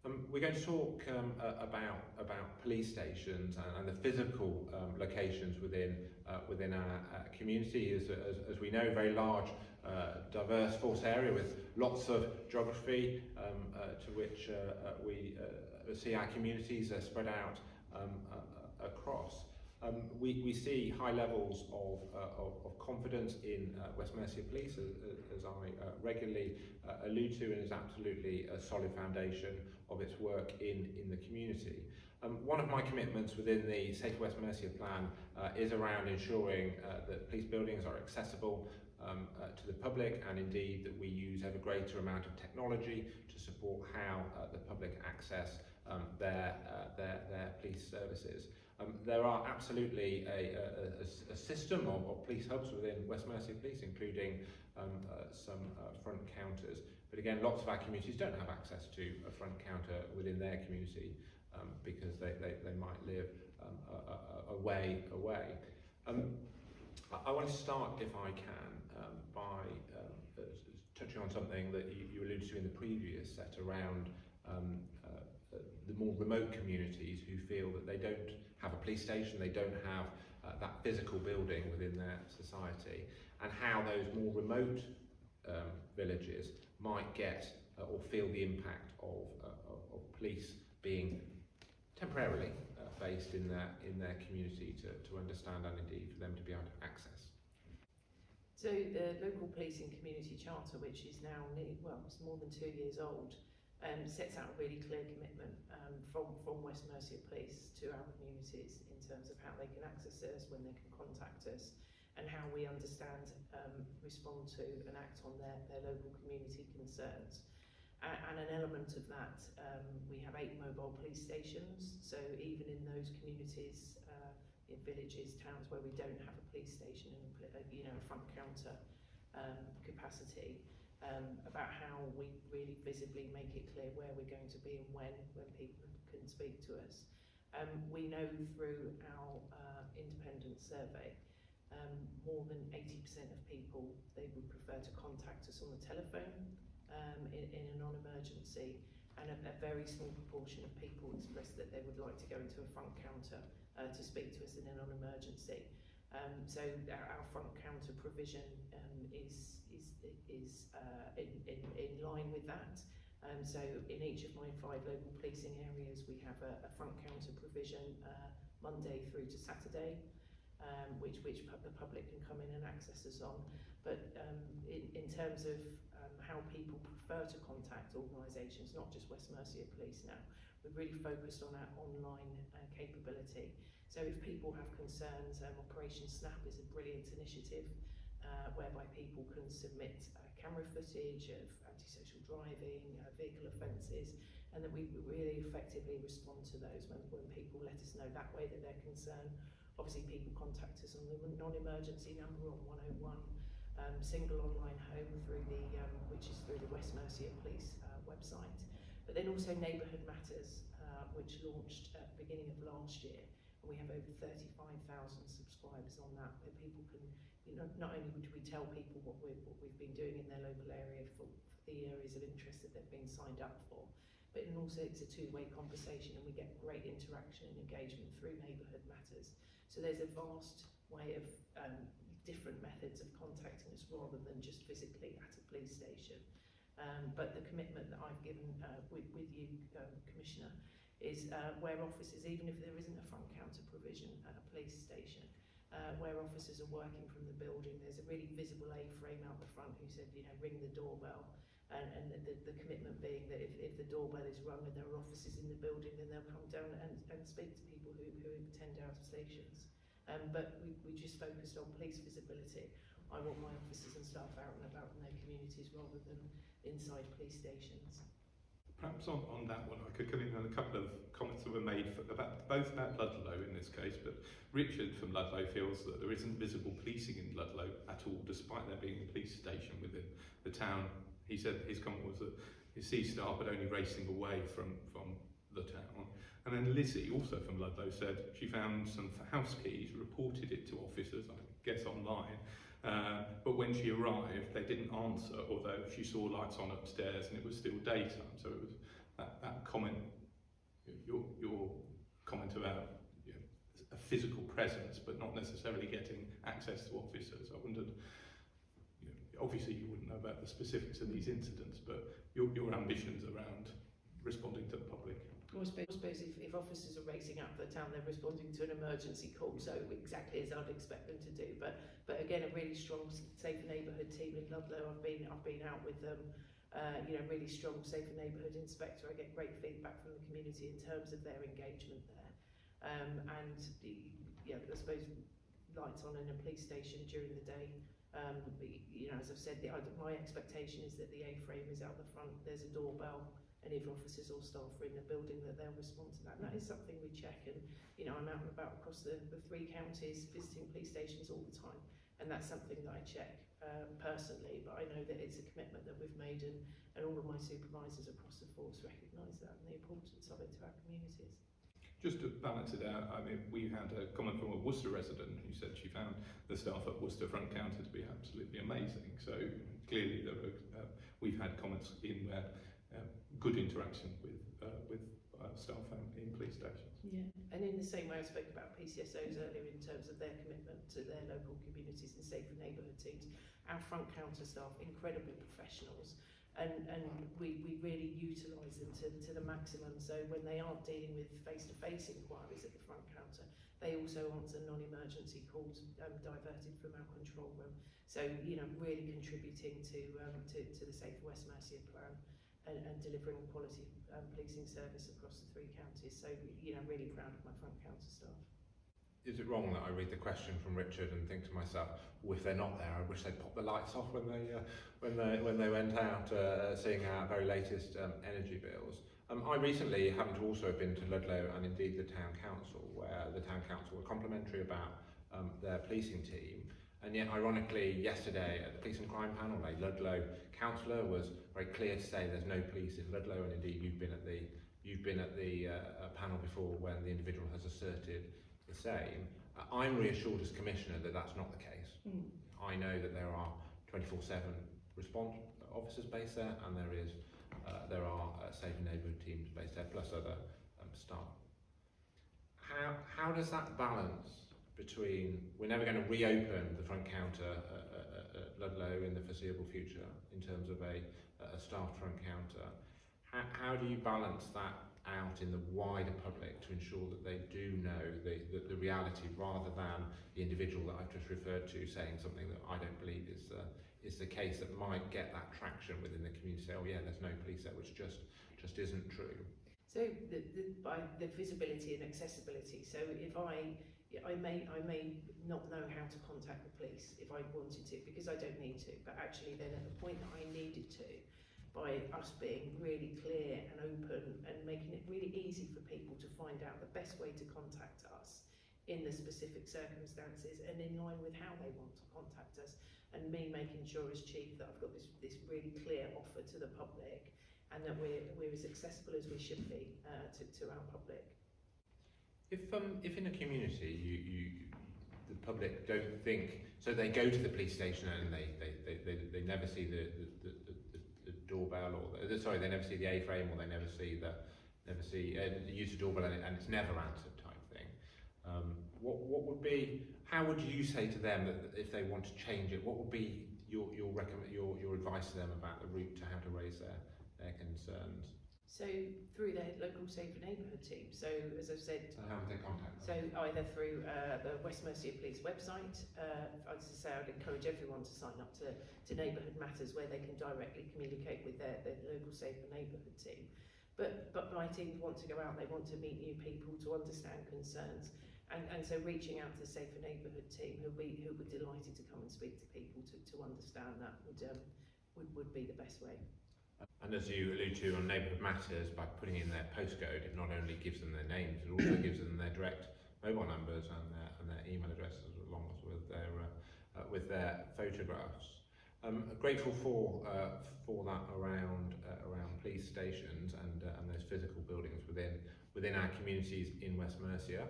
We're going to talk about police stations and the physical locations within our community. As we know, very large, diverse force area with lots of geography to which we see our communities spread out across. We see high levels of confidence in West Mercia Police, as I regularly allude to, and is absolutely a solid foundation of its work in the community. One of my commitments within the Safe West Mercia plan is around ensuring that police buildings are accessible to the public, and indeed that we use ever greater amount of technology to support how the public access their police services. There are absolutely a system of police hubs within West Mercia Police, including some front counters. But again, lots of our communities don't have access to a front counter within their community because they might live a way away. I want to start, if I can, by touching on something that you alluded to in the previous set around the more remote communities who feel that they don't have a police station, they don't have that physical building within their society, and how those more remote villages might get or feel the impact of police being temporarily based in their community to understand, and indeed for them to be able to access. So the local policing community charter, which is now it's more than 2 years old, sets out a really clear commitment from West Mercia Police to our communities in terms of how they can access us, when they can contact us, and how we understand, respond to and act on their local community concerns. And an element of that, we have 8 mobile police stations, so even in those communities, in villages, towns where we don't have a police station and a front counter capacity, about how we really visibly make it clear where we're going to be and when people can speak to us. We know through our independent survey, more than 80% of people, they would prefer to contact us on the telephone in a non-emergency, and a very small proportion of people express that they would like to go into a front counter to speak to us in a non-emergency. So our front counter provision is in line with that. So in each of my 5 local policing areas, we have a front counter provision Monday through to Saturday, which the public can come in and access us on. But in terms of how people prefer to contact organisations, not just West Mercia Police now, we've really focused on our online capability. So if people have concerns, Operation Snap is a brilliant initiative whereby people can submit camera footage of antisocial driving, vehicle offences, and that we really effectively respond to those when people let us know that way that they're concerned. Obviously people contact us on the non-emergency number on 101, single online home through which is through the West Mercia Police website. But then also Neighbourhood Matters, which launched at the beginning of last year. And we have over 35,000 subscribers on that, where people can, not only do we tell people what we've been doing in their local area for the areas of interest that they've been signed up for, but also it's a two-way conversation, and we get great interaction and engagement through Neighbourhood Matters. So there's a vast way of different methods of contacting us rather than just physically at a police station. But the commitment that I've given with you, Commissioner, is where officers, even if there isn't a front counter provision at a police station, where officers are working from the building, there's a really visible A-frame out the front who said, ring the doorbell, and the commitment being that if the doorbell is rung and there are officers in the building, then they'll come down and speak to people who attend out of stations. But we just focused on police visibility. I want my officers and staff out and about in their communities rather than inside police stations. Perhaps on that one, I could come in on a couple of comments that were made both about Ludlow in this case, but Richard from Ludlow feels that there isn't visible policing in Ludlow at all, despite there being a police station within the town. He said his comment was that his sea staff are only racing away from the town. And then Lizzie, also from Ludlow, said she found some house keys, reported it to officers, I guess online, but when she arrived they didn't answer, although she saw lights on upstairs and it was still daytime, so it was that comment, your comment about a physical presence, but not necessarily getting access to officers. I wondered, obviously you wouldn't know about the specifics of these incidents, but your ambitions around responding to the public. Well, I suppose if officers are racing out for the town, they're responding to an emergency call, so exactly as I'd expect them to do. But again, a really strong Safer Neighbourhood team in Ludlow. I've been out with them. Really strong Safer Neighbourhood inspector. I get great feedback from the community in terms of their engagement there. I suppose lights on in a police station during the day. As I've said, my expectation is that the A-frame is out the front. There's a doorbell. And if officers or staff are in the building, that they'll respond to that. And that is something we check. And I'm out and about across the 3 counties visiting police stations all the time, and that's something that I check personally. But I know that it's a commitment that we've made, and all of my supervisors across the force recognise that and the importance of it to our communities. Just to balance it out, I mean, we had a comment from a Worcester resident who said she found the staff at Worcester front counter to be absolutely amazing. So clearly, we've had comments in where good interaction with staff in police stations. Yeah, and in the same way I spoke about PCSOs earlier in terms of their commitment to their local communities and safer neighbourhood teams, our front counter staff, incredibly professionals, and we really utilise them to the maximum. So when they aren't dealing with face-to-face inquiries at the front counter, they also answer non-emergency calls diverted from our control room. So really contributing to the Safer West Mercia plan. And delivering a quality policing service across the 3 counties. So, really proud of my front counter staff. Is it wrong that I read the question from Richard and think to myself, well, if they're not there, I wish they'd pop the lights off when they went out seeing our very latest energy bills? I recently happened to also have been to Ludlow and indeed the Town Council, where the Town Council were complimentary about their policing team. And yet, ironically, yesterday at the Police and Crime panel, a Ludlow councillor was very clear to say there's no police in Ludlow, and indeed you've been at the panel before when the individual has asserted the same. I'm reassured as Commissioner that that's not the case. I know that there are 24/7 response officers based there, and there are safer neighbourhood teams based there, plus other staff. How does that balance between, we're never going to reopen the front counter at Ludlow in the foreseeable future in terms of a staffed front counter. How do you balance that out in the wider public to ensure that they do know the reality, rather than the individual that I've just referred to saying something that I don't believe is the case, that might get that traction within the community, say, oh yeah, there's no police there, which just isn't true. So by the visibility and accessibility. So if I may not know how to contact the police if I wanted to, because I don't need to, but actually then at the point that I needed to, by us being really clear and open and making it really easy for people to find out the best way to contact us in the specific circumstances and in line with how they want to contact us, and me making sure as Chief that I've got this really clear offer to the public, and that we're as accessible as we should be to our public. If in a community the public don't think, so they go to the police station and they never see the doorbell, or they never see the A-frame, or they never see use the doorbell and it's never answered type thing. What would be, how would you say to them that if they want to change it, what would be your advice to them about the route to how to raise their concerns? So through their local safer neighbourhood team. So as I've said, so how would they contact them? So either through the West Mercia Police website. As I say, I'd encourage everyone to sign up to Neighbourhood Matters, where they can directly communicate with their local safer neighbourhood team. But my teams want to go out, they want to meet new people, to understand concerns, and so reaching out to the safer neighbourhood team, who would be delighted to come and speak to people to understand that would be the best way. And as you allude to on Neighbourhood Matters, by putting in their postcode, it not only gives them their names, it also gives them their direct mobile numbers and their email addresses, along with their photographs. Grateful for that around police stations and those physical buildings within our communities in West Mercia.